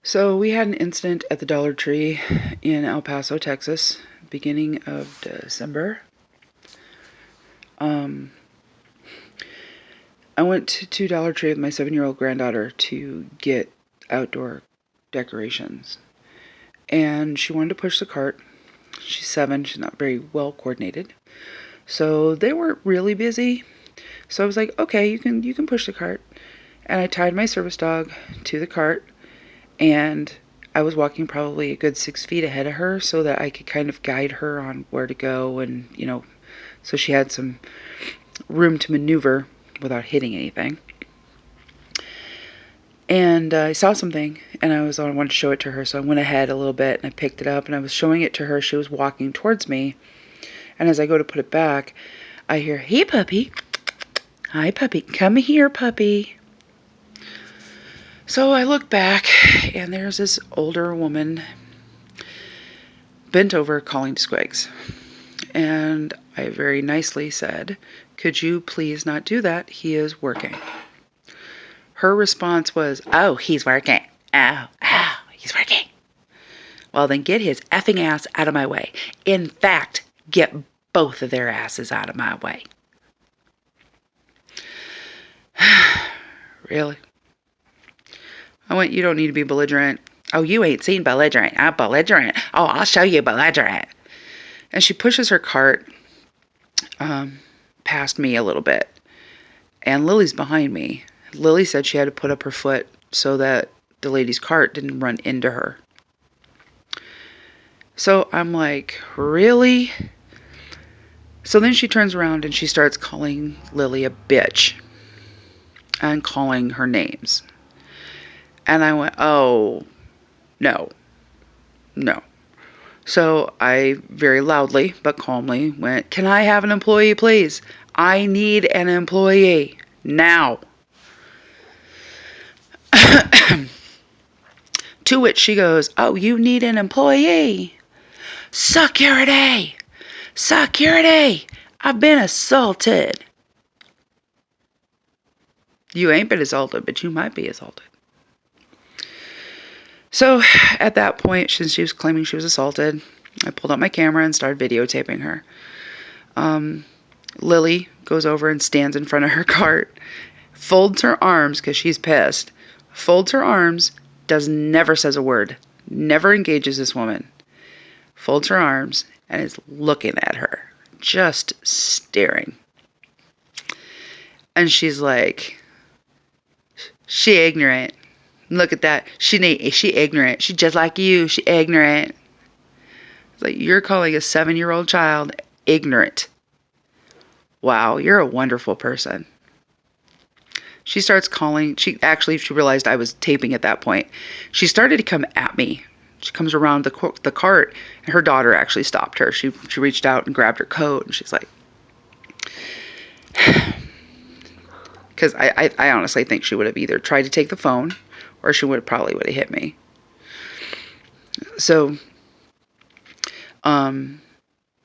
So we had an incident at the Dollar Tree in El Paso, Texas, beginning of December. I went to Dollar Tree with my 7-year-old granddaughter to get outdoor decorations. And she wanted to push the cart. She's 7, she's not very well coordinated. So they weren't really busy. So I was like, okay, you can push the cart. And I tied my service dog to the cart, and I was walking probably a good 6 feet ahead of her so that I could kind of guide her on where to go, and so she had some room to maneuver without hitting anything. And I saw something, and I wanted to show it to her, so I went ahead a little bit, and I picked it up, and I was showing it to her. She was walking towards me, and as I go to put it back, I hear, "Hey, puppy. Hi, puppy. Come here, puppy." So I look back, and there's this older woman bent over calling to Squigs. And I very nicely said, "Could you please not do that? He is working." Her response was, "Oh, he's working. Oh, he's working. Well, then get his effing ass out of my way. In fact, get both of their asses out of my way." Really? I went, "You don't need to be belligerent." "Oh, you ain't seen belligerent. I'm belligerent. Oh, I'll show you belligerent." And she pushes her cart past me a little bit. And Lily's behind me. Lily said she had to put up her foot so that the lady's cart didn't run into her. So I'm like, really? So then she turns around and she starts calling Lily a bitch and calling her names. And I went, oh, no. So I very loudly but calmly went, "Can I have an employee, please? I need an employee now." To which she goes, "Oh, you need an employee? Security! Security! I've been assaulted." You ain't been assaulted, but you might be assaulted. So at that point, since she was claiming she was assaulted, I pulled out my camera and started videotaping her. Lily goes over and stands in front of her cart, folds her arms because she's pissed, folds her arms, never says a word, never engages this woman, folds her arms and is looking at her, just staring. And she's like, "She ignorant. Look at that. She ignorant. She just like you. She ignorant." It's like, you're calling a 7-year-old child ignorant. Wow, you're a wonderful person. She starts calling. She realized I was taping at that point. She started to come at me. She comes around the cart, and her daughter actually stopped her. She reached out and grabbed her coat, and she's like, because I honestly think she would have either tried to take the phone or she would have hit me. So,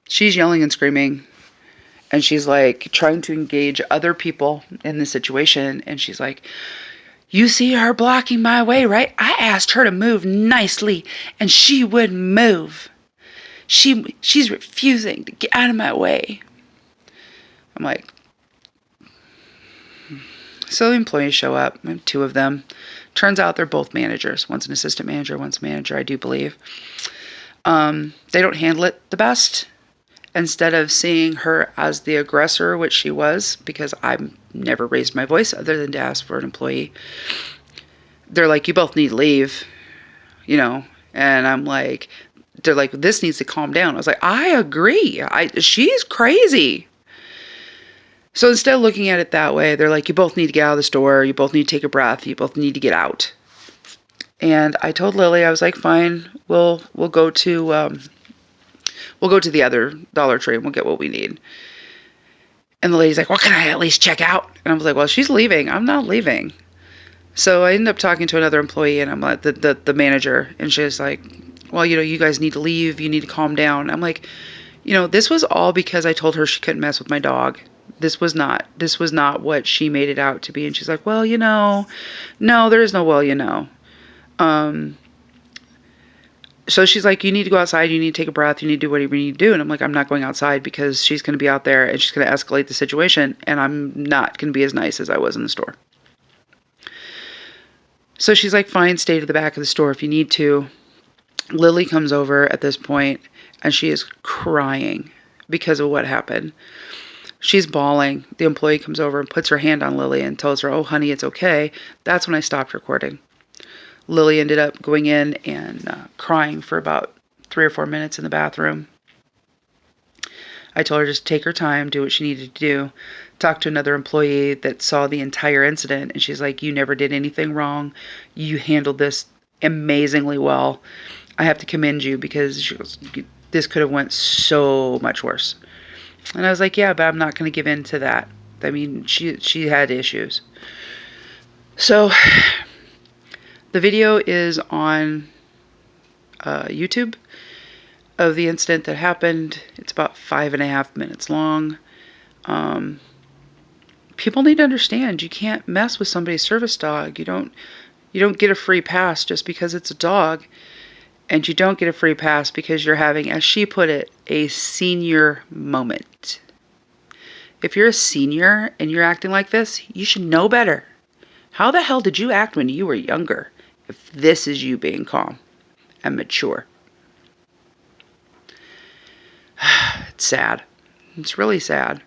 she's yelling and screaming, and she's like trying to engage other people in the situation. And she's like, "You see her blocking my way, right? I asked her to move nicely, and she wouldn't move. She's refusing to get out of my way." I'm like, so the employees show up, 2 of them. Turns out they're both managers. One's an assistant manager, one's a manager, I do believe. They don't handle it the best. Instead of seeing her as the aggressor, which she was, because I've never raised my voice other than to ask for an employee, they're like, "You both need to leave," and I'm like, they're like, "This needs to calm down." I was like, I agree. She's crazy. So instead of looking at it that way, they're like, "You both need to get out of the store. You both need to take a breath. You both need to get out." And I told Lily, I was like, "Fine, we'll go to the other Dollar Tree and we'll get what we need." And the lady's like, "Well, can I at least check out?" And I was like, "Well, she's leaving. I'm not leaving." So I ended up talking to another employee, and I'm like, the manager, and she's like, "Well, you guys need to leave. You need to calm down." I'm like, this was all because I told her she couldn't mess with my dog. This was not what she made it out to be. And she's like, "Well, no, there is no well, So she's like, you need to go outside, you need to take a breath, you need to do whatever you need to do. And I'm like, I'm not going outside because she's going to be out there and she's going to escalate the situation, and I'm not going to be as nice as I was in the store. So she's like, fine, stay to the back of the store if you need to. Lily comes over at this point, and she is crying because of what happened. She's bawling. The employee comes over and puts her hand on Lily and tells her, oh, honey, it's okay. That's when I stopped recording. Lily ended up going in and crying for about 3 or 4 minutes in the bathroom. I told her just take her time, do what she needed to do. Talked to another employee that saw the entire incident, and she's like, you never did anything wrong. You handled this amazingly well. I have to commend you, because she goes, this could have went so much worse. And I was like, yeah, but I'm not going to give in to that. I mean, she had issues. So the video is on YouTube of the incident that happened. It's about 5.5 minutes long. People need to understand you can't mess with somebody's service dog. You don't get a free pass just because it's a dog. And you don't get a free pass because you're having, as she put it, a senior moment. If you're a senior and you're acting like this, you should know better. How the hell did you act when you were younger if this is you being calm and mature? It's sad. It's really sad.